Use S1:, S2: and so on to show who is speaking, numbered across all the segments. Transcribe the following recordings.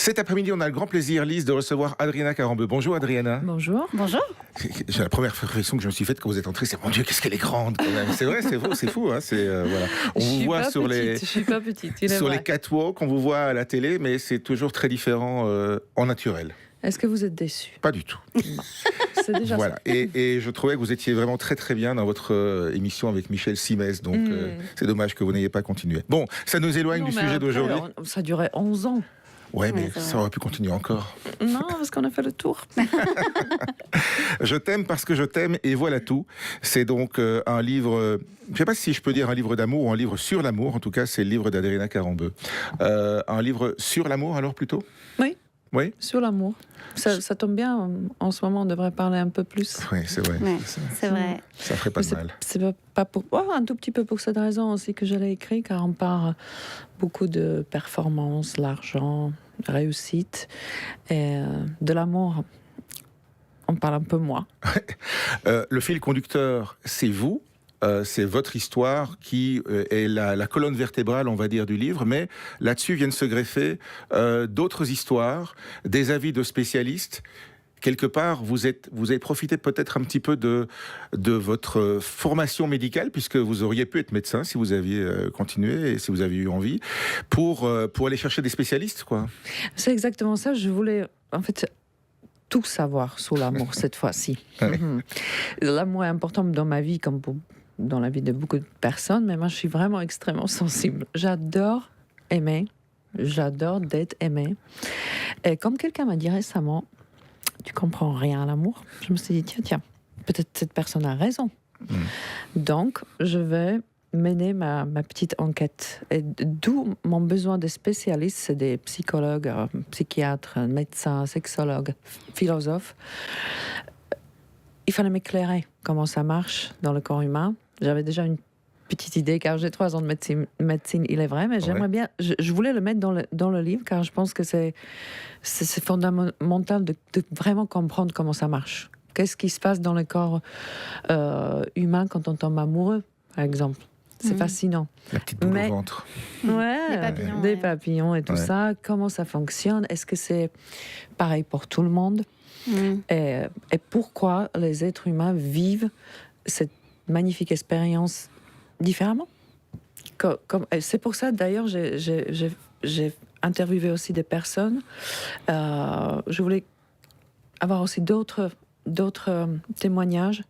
S1: Cet après-midi, on a le grand plaisir, Lise, de recevoir Adriana Carambeu. Bonjour Adriana.
S2: Bonjour.
S3: Bonjour.
S1: J'ai la première réflexion que je me suis faite quand vous êtes entrée, c'est mon Dieu, qu'est-ce qu'elle est grande quand même. C'est vrai, c'est fou. Hein, voilà. On vous voit sur
S2: je suis pas petite,
S1: sur les catwalks, on vous voit à la télé, mais c'est toujours très différent en naturel.
S2: Est-ce que vous êtes déçu?
S1: Pas du tout.
S2: Bon. C'est déjà
S1: voilà.
S2: ça.
S1: Et je trouvais que vous étiez vraiment très très bien dans votre émission avec Michel Simès, donc c'est dommage que vous n'ayez pas continué. Bon, ça nous éloigne du sujet d'aujourd'hui.
S2: Ça durait 11 ans.
S1: Ouais, mais ça aurait pu continuer encore.
S2: Non, parce qu'on a fait le tour.
S1: Je t'aime parce que je t'aime et voilà tout. C'est donc un livre, je ne sais pas si je peux dire un livre d'amour ou un livre sur l'amour. En tout cas, c'est le livre d'Adriana Carambeu. Un livre sur l'amour alors plutôt?
S2: Oui.
S1: Oui.
S2: Sur l'amour. Ça tombe bien, en ce moment on devrait parler un peu plus.
S1: Oui, c'est vrai.
S3: Ouais, c'est vrai.
S1: Ça ferait pas de mal.
S2: C'est pas pour... un tout petit peu pour cette raison aussi que je l'ai écrit, car on parle beaucoup de performance, l'argent, réussite, et de l'amour. On parle un peu moins.
S1: Le fil conducteur, c'est vous. C'est votre histoire qui est la colonne vertébrale, on va dire, du livre, mais là-dessus viennent se greffer d'autres histoires, des avis de spécialistes. Quelque part, vous avez profité peut-être un petit peu de votre formation médicale, puisque vous auriez pu être médecin si vous aviez continué et si vous aviez eu envie, pour aller chercher des spécialistes, quoi.
S2: C'est exactement ça. Je voulais, en fait, tout savoir sur l'amour cette fois-ci.
S1: Ouais.
S2: L'amour est important dans ma vie, comme dans la vie de beaucoup de personnes, mais moi je suis vraiment extrêmement sensible. J'adore aimer, j'adore d'être aimée. Et comme quelqu'un m'a dit récemment, tu comprends rien à l'amour, je me suis dit tiens, peut-être cette personne a raison. Donc je vais mener ma petite enquête. Et d'où mon besoin de spécialistes, c'est des psychologues, psychiatres, médecins, sexologues, philosophes. Il fallait m'éclairer comment ça marche dans le corps humain. J'avais déjà une petite idée, car j'ai 3 ans de médecine, il est vrai, mais j'aimerais bien... Je voulais le mettre dans le livre, car je pense que c'est fondamental de vraiment comprendre comment ça marche. Qu'est-ce qui se passe dans le corps humain quand on tombe amoureux, par exemple. C'est fascinant.
S1: La petite boule au ventre.
S2: Ouais, des papillons et tout ça. Comment ça fonctionne? Est-ce que c'est pareil pour tout le monde? Et pourquoi les êtres humains vivent cette magnifique expérience différemment. C'est pour ça, d'ailleurs, j'ai interviewé aussi des personnes. Je voulais avoir aussi d'autres témoignages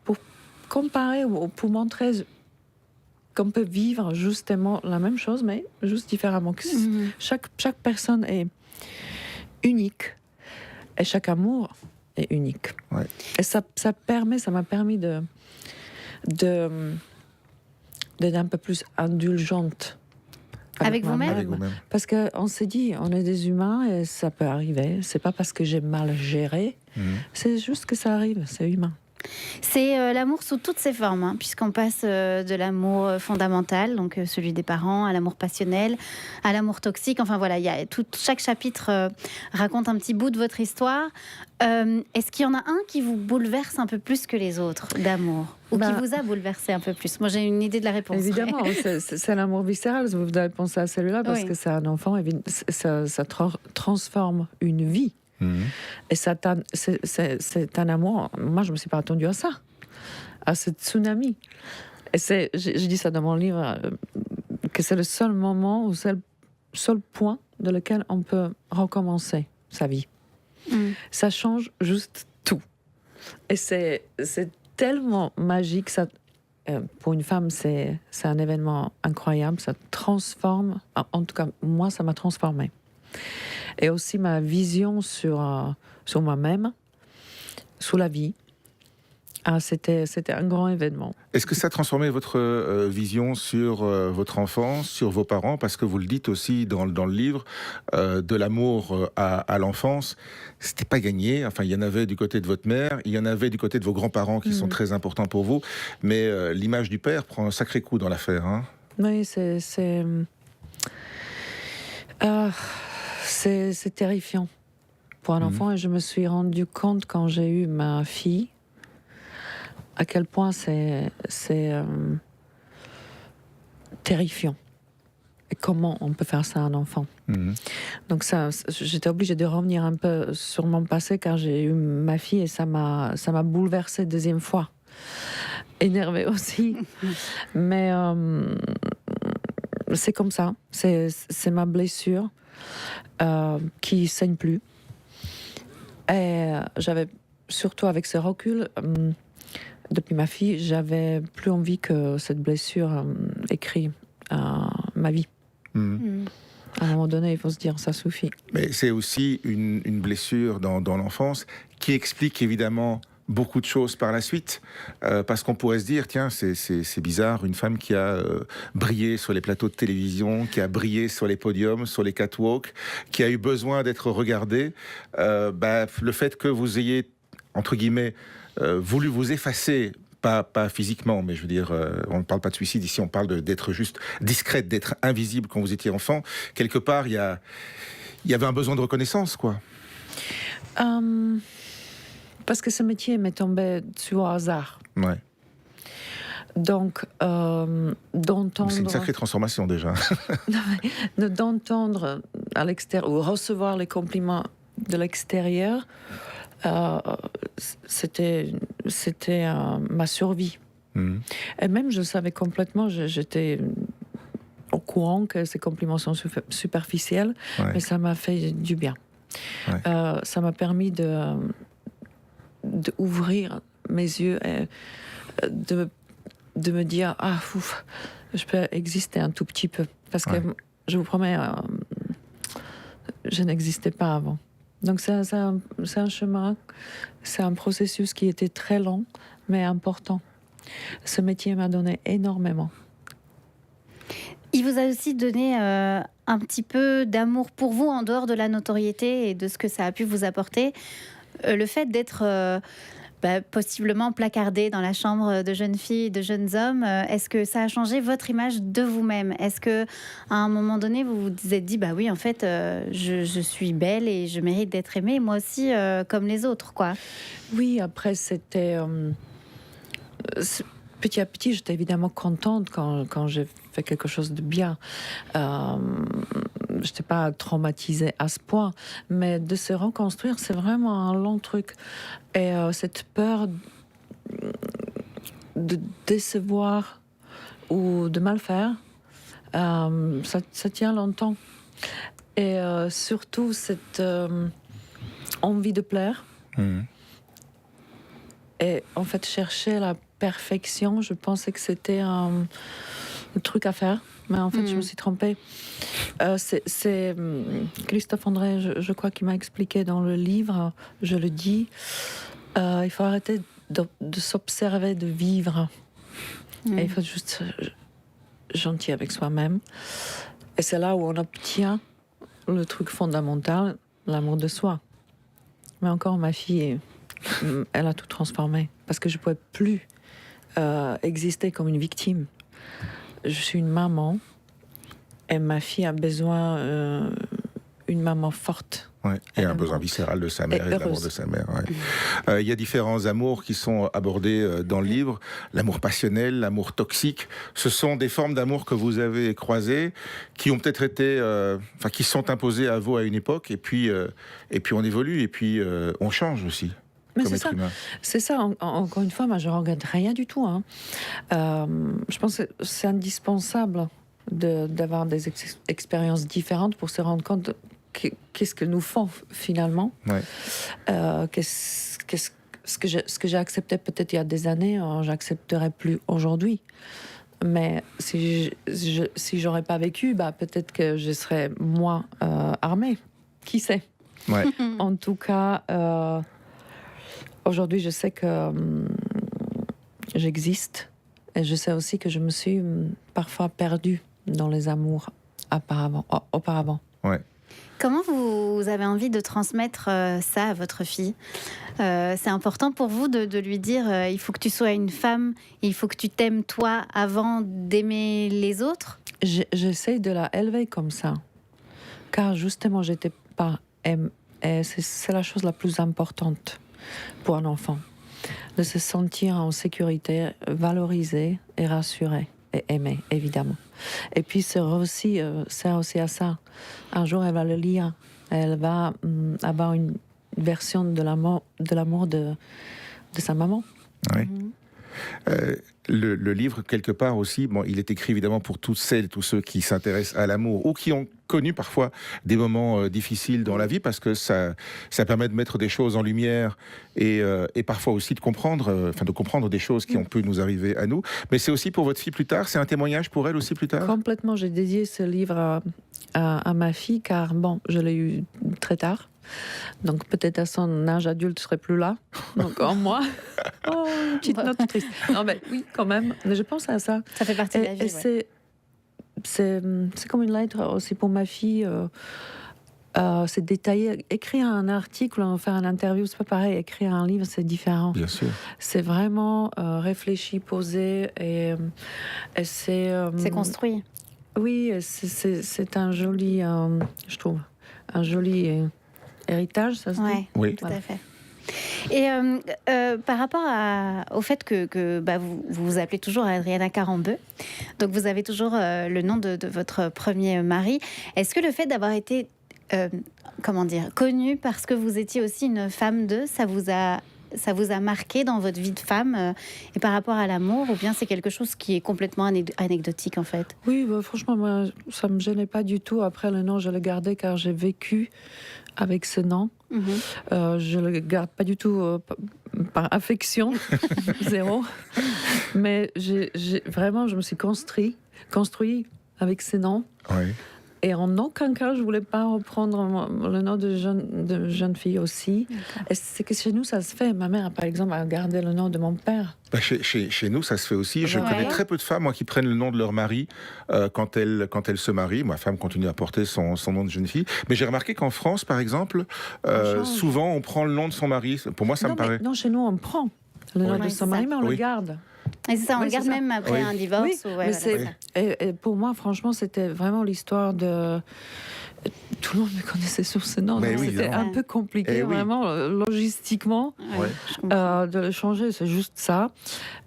S2: pour comparer ou pour montrer qu'on peut vivre justement la même chose, mais juste différemment. Chaque personne est unique et chaque amour est unique. Ouais. Et ça m'a permis d'être un peu plus indulgente
S3: avec vous-même.
S2: Parce qu'on s'est dit, on est des humains et ça peut arriver. C'est pas parce que j'ai mal géré, c'est juste que ça arrive, c'est humain.
S3: C'est l'amour sous toutes ses formes, hein, puisqu'on passe de l'amour fondamental, donc celui des parents, à l'amour passionnel, à l'amour toxique. Enfin voilà, chaque chapitre raconte un petit bout de votre histoire. Est-ce qu'il y en a un qui vous bouleverse un peu plus que les autres d'amour, ou qui vous a bouleversé un peu plus? Moi, j'ai une idée de la réponse.
S2: Évidemment, c'est l'amour viscéral. Vous avez pensé à celui-là parce que c'est un enfant, ça transforme une vie. Et c'est un amour. Moi, je ne me suis pas attendue à ça, à ce tsunami. Et je dis ça dans mon livre, que c'est le seul moment ou c'est le seul point de lequel on peut recommencer sa vie. Ça change juste tout. Et c'est tellement magique. Ça, pour une femme, c'est un événement incroyable. Ça transforme. En tout cas, moi, ça m'a transformée. Et aussi ma vision sur moi-même, sur la vie. C'était un grand événement.
S1: Est-ce que ça a transformé votre vision sur votre enfance, sur vos parents? Parce que vous le dites aussi dans le livre, de l'amour à l'enfance, c'était pas gagné. Enfin, il y en avait du côté de votre mère, il y en avait du côté de vos grands-parents qui sont très importants pour vous. Mais l'image du père prend un sacré coup dans l'affaire. Hein.
S2: Oui, c'est terrifiant pour un enfant. Et je me suis rendu compte quand j'ai eu ma fille à quel point c'est terrifiant. et comment on peut faire ça à un enfant. Donc ça, j'étais obligée de revenir un peu sur mon passé car j'ai eu ma fille et ça m'a bouleversée deuxième fois. Énervée aussi. Mais c'est comme ça. C'est ma blessure qui saigne plus. Et j'avais, surtout avec ce recul, depuis ma fille, j'avais plus envie que cette blessure écrit ma vie. À un moment donné, il faut se dire, ça suffit.
S1: Mais c'est aussi une blessure dans l'enfance qui explique évidemment beaucoup de choses par la suite, parce qu'on pourrait se dire, tiens, c'est bizarre, une femme qui a brillé sur les plateaux de télévision, qui a brillé sur les podiums, sur les catwalks, qui a eu besoin d'être regardée, le fait que vous ayez, entre guillemets, voulu vous effacer, pas physiquement, mais je veux dire, on ne parle pas de suicide ici, on parle d'être juste discrète, d'être invisible quand vous étiez enfant. Quelque part, il y avait un besoin de reconnaissance, quoi.
S2: Parce que ce métier m'est tombé sur hasard.
S1: Ouais.
S2: Donc, d'entendre...
S1: C'est une sacrée transformation, déjà.
S2: D'entendre à l'extérieur, ou recevoir les compliments de l'extérieur, c'était ma survie. Et même, je savais complètement, j'étais au courant que ces compliments sont superficiels, mais ça m'a fait du bien. Ça m'a permis d'ouvrir mes yeux et de me dire je peux exister un tout petit peu, parce que je vous promets, je n'existais pas avant. Donc c'est un chemin, c'est un processus qui était très long mais important. Ce métier m'a donné énormément.
S3: Il vous a aussi donné un petit peu d'amour pour vous en dehors de la notoriété et de ce que ça a pu vous apporter. Le fait d'être possiblement placardé dans la chambre de jeunes filles, de jeunes hommes, est-ce que ça a changé votre image de vous-même ? Est-ce qu'à un moment donné, vous vous êtes dit, en fait, je suis belle et je mérite d'être aimée, moi aussi, comme les autres, quoi ?
S2: Oui, après, c'était... petit à petit, j'étais évidemment contente quand j'ai fait quelque chose de bien. Je n'étais pas traumatisée à ce point, mais de se reconstruire, c'est vraiment un long truc. Et cette peur de décevoir ou de mal faire, ça tient longtemps. Et surtout, cette envie de plaire. Et en fait, chercher la perfection, je pensais que c'était un truc à faire, mais en fait, je me suis trompée. C'est Christophe André, je crois, qui m'a expliqué dans le livre, je le dis, il faut arrêter de s'observer, de vivre. Et il faut juste gentil avec soi-même. Et c'est là où on obtient le truc fondamental, l'amour de soi. Mais encore, ma fille, elle a tout transformé, parce que je ne pouvais plus exister comme une victime. Je suis une maman et ma fille a besoin d'une maman forte.
S1: Et un besoin viscéral de sa mère et de l'amour de sa mère. Il y a différents amours qui sont abordés dans le livre. L'amour passionnel, l'amour toxique. Ce sont des formes d'amour que vous avez croisées, qui ont peut-être été, qui se sont imposées à vous à une époque, et puis on évolue, et puis on change aussi.
S2: Mais c'est ça. Encore une fois, moi, je ne regrette rien du tout. Je pense que c'est indispensable d'avoir des expériences différentes pour se rendre compte qu'est-ce que nous font finalement. Ce que j'ai accepté peut-être il y a des années, j'accepterai plus aujourd'hui. Mais si j'aurais pas vécu, peut-être que je serais moins armée. Qui sait ? En tout cas. Aujourd'hui, je sais que j'existe et je sais aussi que je me suis parfois perdue dans les amours auparavant.
S3: Comment vous avez envie de transmettre ça à votre fille ? C'est important pour vous de lui dire il faut que tu sois une femme, il faut que tu t'aimes toi avant d'aimer les autres ?
S2: J'essaie de la élever comme ça, car justement, j'étais pas aimée. Et c'est la chose la plus importante pour un enfant, de se sentir en sécurité, valorisé et rassuré. et aimer, évidemment. Et puis c'est aussi à ça. Un jour, elle va le lire. Elle va avoir une version de l'amour de sa maman.
S1: Oui. Le livre, quelque part aussi, bon, il est écrit évidemment pour toutes celles et tous ceux qui s'intéressent à l'amour ou qui ont connu parfois des moments difficiles dans la vie, parce que ça permet de mettre des choses en lumière et parfois aussi de comprendre des choses qui ont pu nous arriver à nous. Mais c'est aussi pour votre fille plus tard, c'est un témoignage pour elle aussi plus tard?
S2: Complètement, j'ai dédié ce livre à ma fille, car bon, je l'ai eu très tard. Donc peut-être à son âge adulte, je serais plus là. Donc en moi, une petite note triste. Non mais oui, quand même. Mais je pense à ça.
S3: Ça fait partie de la vie.
S2: C'est comme une lettre aussi pour ma fille. C'est détaillé. Écrire un article, faire une interview, c'est pas pareil. Écrire un livre, c'est différent.
S1: Bien sûr.
S2: C'est vraiment réfléchi, posé et c'est.
S3: C'est construit.
S2: Oui, c'est un joli, je trouve, un joli héritage, ça se dit.
S1: Oui,
S3: tout à fait. Et par rapport au fait que vous vous appelez toujours Adriana Carambeu, donc vous avez toujours le nom de votre premier mari. Est-ce que le fait d'avoir été, connue parce que vous étiez aussi une femme ça vous a marqué dans votre vie de femme et par rapport à l'amour, ou bien c'est quelque chose qui est complètement anecdotique en fait? Oui,
S2: franchement, moi, ça ne me gênait pas du tout. Après, le nom, je le gardais car j'ai vécu avec ce nom. Je le garde pas du tout par affection, zéro. Mais vraiment, je me suis construit avec ce nom.
S1: Oui.
S2: Et en aucun cas, je voulais pas reprendre le nom de jeune fille aussi. Et c'est que chez nous, ça se fait. Ma mère, par exemple, a gardé le nom de mon père.
S1: Chez nous, ça se fait aussi. Je connais très peu de femmes, moi, qui prennent le nom de leur mari quand elles se marient. Ma femme continue à porter son nom de jeune fille. Mais j'ai remarqué qu'en France, par exemple, souvent, on prend le nom de son mari. Pour moi, ça me paraît...
S2: Non, chez nous, on prend le nom de son mari, mais on le garde.
S3: Et c'est ça, on le garde même après un divorce.
S2: Et pour moi, franchement, c'était vraiment l'histoire de... Tout le monde me connaissait sur ce nom. C'était un peu compliqué, vraiment, logistiquement, de le changer. C'est juste ça.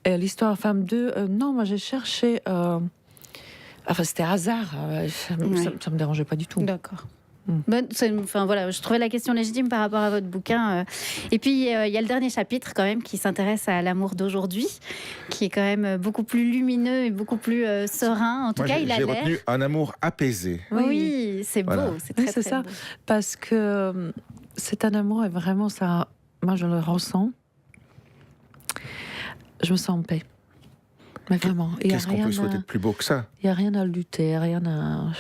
S2: Et l'histoire femme 2, non, moi j'ai cherché... Enfin, c'était hasard. Ça me dérangeait pas du tout.
S3: D'accord. Je trouvais la question légitime par rapport à votre bouquin. Et puis, il y a le dernier chapitre quand même qui s'intéresse à l'amour d'aujourd'hui, qui est quand même beaucoup plus lumineux et beaucoup plus serein. En tout cas, il a l'air...
S1: J'ai retenu un amour apaisé.
S3: Oui, c'est beau. C'est très, très
S2: ça.
S3: beau.
S2: Parce que c'est un amour et vraiment ça... Moi, je le ressens. Je me sens en paix. Mais vraiment,
S1: qu'est-ce qu'on peut souhaiter de plus beau que ça?
S2: Il n'y a rien à lutter, rien à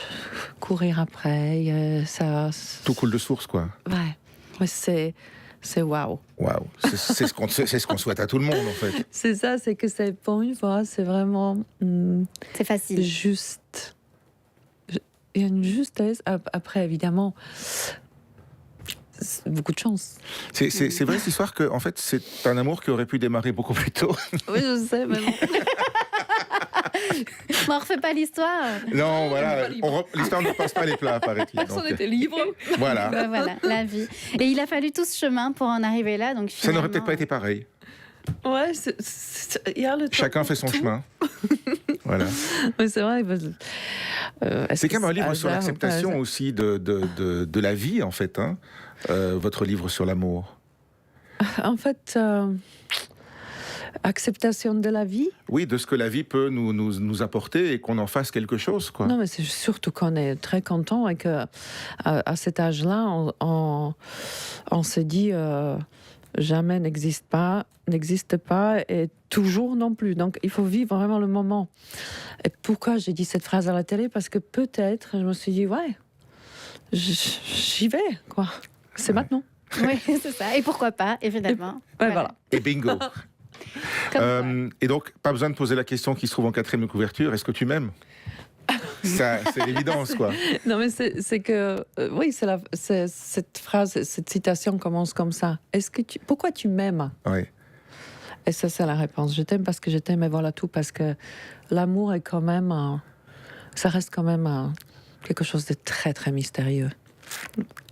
S2: courir après.
S1: Tout coule de source, quoi.
S2: Ouais, mais c'est waouh.
S1: Waouh, c'est ce qu'on souhaite à tout le monde, en fait.
S2: C'est ça, c'est que c'est pour une fois, c'est vraiment...
S3: c'est facile.
S2: Juste. Il y a une justesse. Après, évidemment... beaucoup de chance.
S1: C'est vrai cette histoire que, en fait, c'est un amour qui aurait pu démarrer beaucoup plus tôt.
S2: Oui, je sais, mais bon.
S3: On ne refait pas l'histoire.
S1: Non, voilà. L'histoire ne repasse pas les plats, paraît-il.
S2: Personne n'était libre.
S1: Voilà.
S3: Voilà, la vie. Et il a fallu tout ce chemin pour en arriver là. Donc finalement...
S1: Ça n'aurait peut-être pas été pareil.
S2: Ouais, il y a le temps.
S1: Chacun fait son chemin. Voilà.
S2: Mais c'est vrai.
S1: C'est quand même un livre sur l'acceptation aussi de la vie, en fait. Hein, votre livre sur l'amour.
S2: En fait, acceptation de la vie.
S1: Oui, de ce que la vie peut nous apporter et qu'on en fasse quelque chose, quoi.
S2: Non, mais c'est surtout qu'on est très content et qu'à cet âge-là, on se dit jamais n'existe pas et toujours non plus. Donc, il faut vivre vraiment le moment. Et pourquoi j'ai dit cette phrase à la télé? Parce que peut-être, je me suis dit, ouais, j'y vais, quoi. C'est maintenant.
S3: Oui, c'est ça. Et pourquoi pas, évidemment.
S1: Voilà. Et bingo. Et donc, pas besoin de poser la question qui se trouve en 4e de couverture. Est-ce que tu m'aimes? Ça, c'est l'évidence, quoi.
S2: Non, mais c'est que... oui, cette phrase, cette citation commence comme ça. Pourquoi tu m'aimes?
S1: Oui.
S2: Et ça, c'est la réponse. Je t'aime parce que je t'aime et voilà tout. Parce que l'amour est quand même... ça reste quand même quelque chose de très, très mystérieux.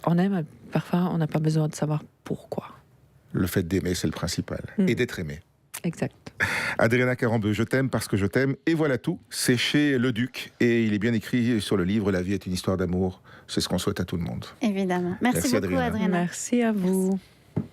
S2: On aime, parfois, on n'a pas besoin de savoir pourquoi.
S1: Le fait d'aimer, c'est le principal. Et d'être aimé.
S2: Exact.
S1: Adriana Carambeu, je t'aime parce que je t'aime. Et voilà tout. C'est chez Le Duc. Et il est bien écrit sur le livre, La vie est une histoire d'amour. C'est ce qu'on souhaite à tout le monde.
S3: Évidemment. Merci beaucoup, Adriana.
S2: Merci à vous. Merci.